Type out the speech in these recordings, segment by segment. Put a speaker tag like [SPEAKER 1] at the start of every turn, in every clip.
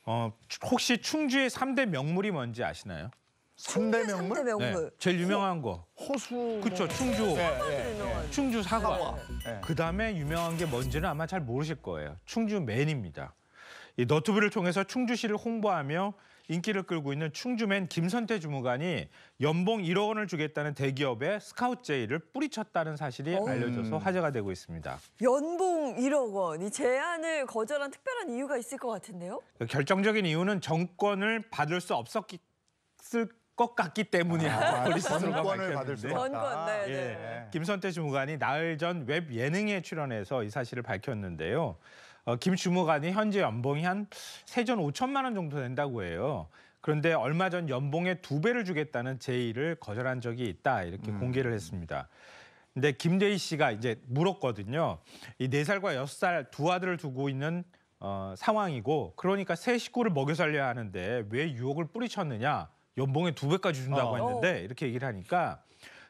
[SPEAKER 1] 혹시 충주의 3대 명물이 뭔지 아시나요?
[SPEAKER 2] 3대 명물?
[SPEAKER 3] 3대 명물.
[SPEAKER 1] 네, 제일 유명한 거.
[SPEAKER 2] 호수.
[SPEAKER 1] 그쵸, 충주.
[SPEAKER 3] 유명한.
[SPEAKER 1] 충주 사과.
[SPEAKER 2] 네.
[SPEAKER 1] 그다음에 유명한 게 뭔지는 아마 잘 모르실 거예요. 충주맨입니다. 이 너튜브를 통해서 충주시를 홍보하며 인기를 끌고 있는 충주맨 김선태 주무관이 연봉 1억 원을 주겠다는 대기업에 스카우트 제의를 뿌리쳤다는 사실이 알려져서 화제가 되고 있습니다.
[SPEAKER 3] 연봉 1억 원. 이 제안을 거절한 특별한 이유가 있을 것 같은데요?
[SPEAKER 1] 결정적인 이유는 정권을 받을 수 없었을 것 같기 때문이야. 우리 스스로가
[SPEAKER 2] 전권을 받을 수
[SPEAKER 1] 밝혔는데.
[SPEAKER 2] 없다.
[SPEAKER 3] 전권, 네,
[SPEAKER 1] 예.
[SPEAKER 3] 네.
[SPEAKER 1] 김선태 주무관이 나흘 전 웹 예능에 출연해서 이 사실을 밝혔는데요. 김 주무관이 현재 연봉이 한 세전 5천만 원 정도 된다고 해요. 그런데 얼마 전 연봉의 2배를 주겠다는 제의를 거절한 적이 있다 이렇게 공개를 했습니다. 근데 김대희 씨가 이제 물었거든요. 이 4살과 6살 두 아들을 두고 있는 상황이고 그러니까 세 식구를 먹여 살려야 하는데 왜 유혹을 뿌리쳤느냐. 연봉의 2배까지 준다고 했는데 이렇게 얘기를 하니까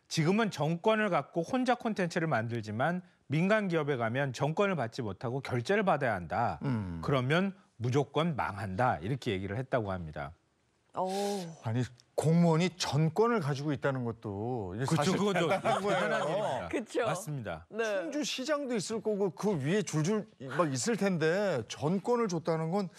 [SPEAKER 1] 지금은 정권을 갖고 혼자 콘텐츠를 만들지만 민간 기업에 가면 정권을 받지 못하고 결제를 받아야 한다. 그러면 무조건 망한다. 이렇게 얘기를 했다고 합니다.
[SPEAKER 2] 아니 공무원이 전권을 가지고 있다는 것도 이게
[SPEAKER 1] 그렇죠.
[SPEAKER 2] 사실
[SPEAKER 1] 그것도
[SPEAKER 2] 대단한 거예요.
[SPEAKER 1] 대단한 일입니다.
[SPEAKER 3] 그쵸.
[SPEAKER 1] 맞습니다.
[SPEAKER 3] 네.
[SPEAKER 2] 충주 시장도 있을 거고 그 위에 줄줄 막 있을 텐데 전권을 줬다는 건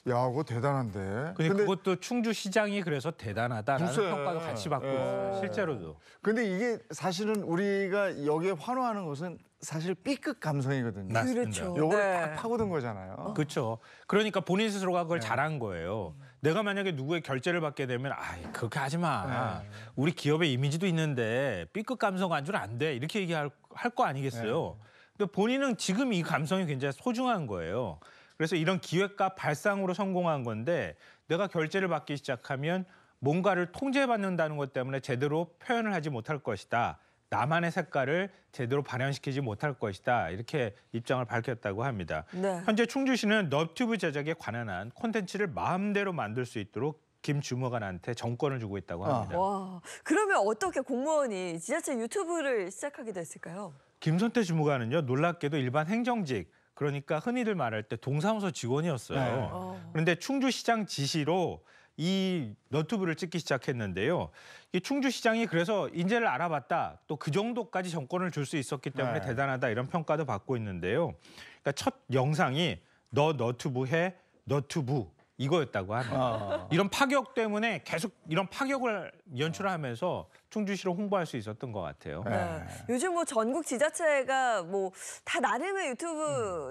[SPEAKER 2] 야, 그거 대단한데.
[SPEAKER 1] 근데 그것도 충주시장이 그래서 대단하다라는
[SPEAKER 2] 글쎄.
[SPEAKER 1] 평가도 같이 받고 있어요. 실제로도.
[SPEAKER 2] 근데 이게 사실은 우리가 여기에 환호하는 것은 사실 B급 감성이거든요.
[SPEAKER 1] 맞습니다.
[SPEAKER 3] 그렇죠.
[SPEAKER 2] 요걸
[SPEAKER 3] 네.
[SPEAKER 2] 다 파고든 거잖아요.
[SPEAKER 1] 그렇죠. 그러니까 본인 스스로가 그걸 잘한 거예요. 내가 만약에 누구의 결제를 받게 되면 그렇게 하지 마. 우리 기업의 이미지도 있는데 B급 감성 안주는 안 돼. 이렇게 얘기할 거 아니겠어요. 근데 본인은 지금 이 감성이 굉장히 소중한 거예요. 그래서 이런 기획과 발상으로 성공한 건데 내가 결제를 받기 시작하면 뭔가를 통제받는다는 것 때문에 제대로 표현을 하지 못할 것이다. 나만의 색깔을 제대로 발현시키지 못할 것이다. 이렇게 입장을 밝혔다고 합니다.
[SPEAKER 3] 네.
[SPEAKER 1] 현재 충주시는 너튜브 제작에 관한 콘텐츠를 마음대로 만들 수 있도록 김 주무관한테 정권을 주고 있다고 합니다.
[SPEAKER 3] 와, 그러면 어떻게 공무원이 지자체 유튜브를 시작하게 됐을까요?
[SPEAKER 1] 김선태 주무관은요. 놀랍게도 일반 행정직, 그러니까 흔히들 말할 때 동사무소 직원이었어요. 그런데 충주시장 지시로 이 너튜브를 찍기 시작했는데요. 이 충주시장이 그래서 인재를 알아봤다. 또 그 정도까지 정권을 줄 수 있었기 때문에 대단하다 이런 평가도 받고 있는데요. 그러니까 첫 영상이 너 너튜브 해 너튜브 이거였다고 합니다. 이런 파격 때문에 계속 이런 파격을 연출하면서 충주시를 홍보할 수 있었던 것 같아요.
[SPEAKER 3] 네. 요즘 뭐 전국 지자체가 뭐 다 나름의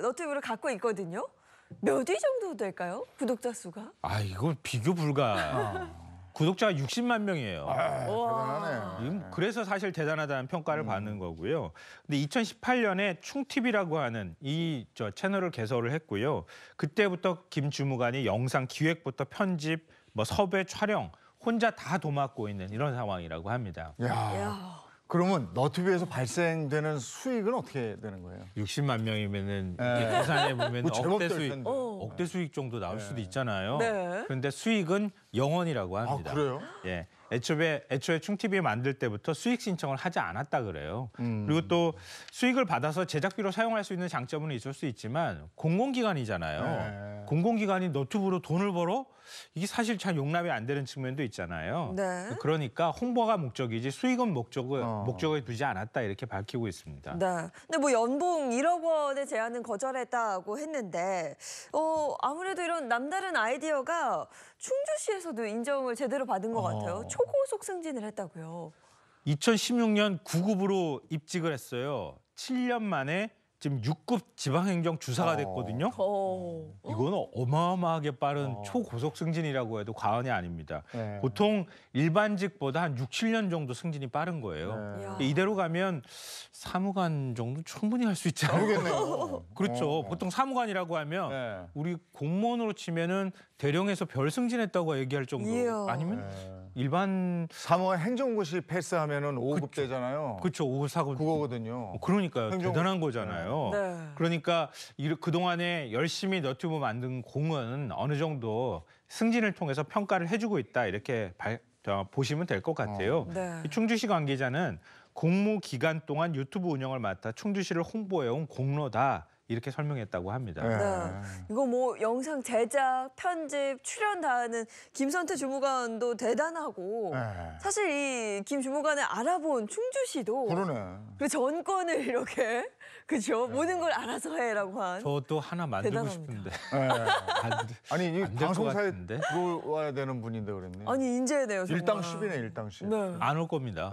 [SPEAKER 3] 너튜브를 갖고 있거든요. 몇 위 정도 될까요? 구독자 수가?
[SPEAKER 1] 이거 비교 불가. 구독자가 60만 명이에요.
[SPEAKER 2] 대단하네.
[SPEAKER 1] 그래서 사실 대단하다는 평가를 받는 거고요. 근데 2018년에 충TV라고 하는 이 채널을 개설을 했고요. 그때부터 김 주무관이 영상 기획부터 편집, 뭐 섭외, 촬영 혼자 다 도맡고 있는 이런 상황이라고 합니다.
[SPEAKER 3] 야.
[SPEAKER 2] 그러면 너튜브에서 발생되는 수익은 어떻게 되는 거예요?
[SPEAKER 1] 60만 명이면은 계산해 보면
[SPEAKER 2] 뭐 제법
[SPEAKER 1] 억대
[SPEAKER 2] 될
[SPEAKER 1] 수익,
[SPEAKER 2] 텐데.
[SPEAKER 1] 억대 수익 정도 나올 수도 있잖아요.
[SPEAKER 3] 네.
[SPEAKER 1] 그런데 수익은 0원이라고 합니다.
[SPEAKER 2] 그래요?
[SPEAKER 1] 예. 애초에 충TV 만들 때부터 수익 신청을 하지 않았다 그래요. 그리고 또 수익을 받아서 제작비로 사용할 수 있는 장점은 있을 수 있지만 공공기관이잖아요. 공공기관이 너튜브로 돈을 벌어? 이게 사실 잘 용납이 안 되는 측면도 있잖아요.
[SPEAKER 3] 네.
[SPEAKER 1] 그러니까 홍보가 목적이지 수익은 목적에 두지 않았다 이렇게 밝히고 있습니다.
[SPEAKER 3] 네. 근데 뭐 연봉 1억 원의 제안은 거절했다고 했는데 아무래도 이런 남다른 아이디어가 충주시에서도 인정을 제대로 받은 것 같아요. 초고속 승진을 했다고요.
[SPEAKER 1] 2016년 9급으로 입직을 했어요. 7년 만에 지금 6급 지방행정 주사가 됐거든요. 이거는 어마어마하게 빠른 초고속 승진이라고 해도 과언이 아닙니다. 보통 일반직보다 한 6, 7년 정도 승진이 빠른 거예요. 이대로 가면 사무관 정도 충분히 할 수 있지 않을까.
[SPEAKER 2] 모르겠네요.
[SPEAKER 1] 그렇죠. 보통 사무관이라고 하면 우리 공무원으로 치면은 대령에서 별 승진했다고 얘기할 정도.
[SPEAKER 3] 이야.
[SPEAKER 1] 아니면 일반
[SPEAKER 2] 사무관 행정고시 패스하면은 5급 되잖아요.
[SPEAKER 1] 그렇죠. 5급, 4급.
[SPEAKER 2] 그거거든요.
[SPEAKER 1] 그러니까요.
[SPEAKER 2] 행정-
[SPEAKER 1] 대단한 거잖아요.
[SPEAKER 3] 네.
[SPEAKER 1] 그러니까 그동안에 열심히 너튜브 만든 공은 어느 정도 승진을 통해서 평가를 해주고 있다. 이렇게 보시면 될 것 같아요.
[SPEAKER 3] 네.
[SPEAKER 1] 이 충주시 관계자는 공무 기간 동안 유튜브 운영을 맡아 충주시를 홍보해온 공로다. 이렇게 설명했다고 합니다.
[SPEAKER 3] 네. 이거 뭐 영상 제작, 편집, 출연 다 하는 김선태 주무관도 대단하고 사실 이 김 주무관을 알아본 충주시도
[SPEAKER 2] 그러네.
[SPEAKER 3] 그 전권을 이렇게 그죠 모든 걸 알아서 해라고 한.
[SPEAKER 1] 저도 하나 만들고
[SPEAKER 3] 대단합니다.
[SPEAKER 1] 싶은데.
[SPEAKER 2] 아니 이
[SPEAKER 1] 안될것
[SPEAKER 2] 방송사에
[SPEAKER 1] 같은데?
[SPEAKER 2] 들어와야 되는 분인데 그랬네.
[SPEAKER 3] 아니 인재네요 정말.
[SPEAKER 2] 일당 10이네 일당 10.
[SPEAKER 3] 네.
[SPEAKER 1] 안 올 겁니다.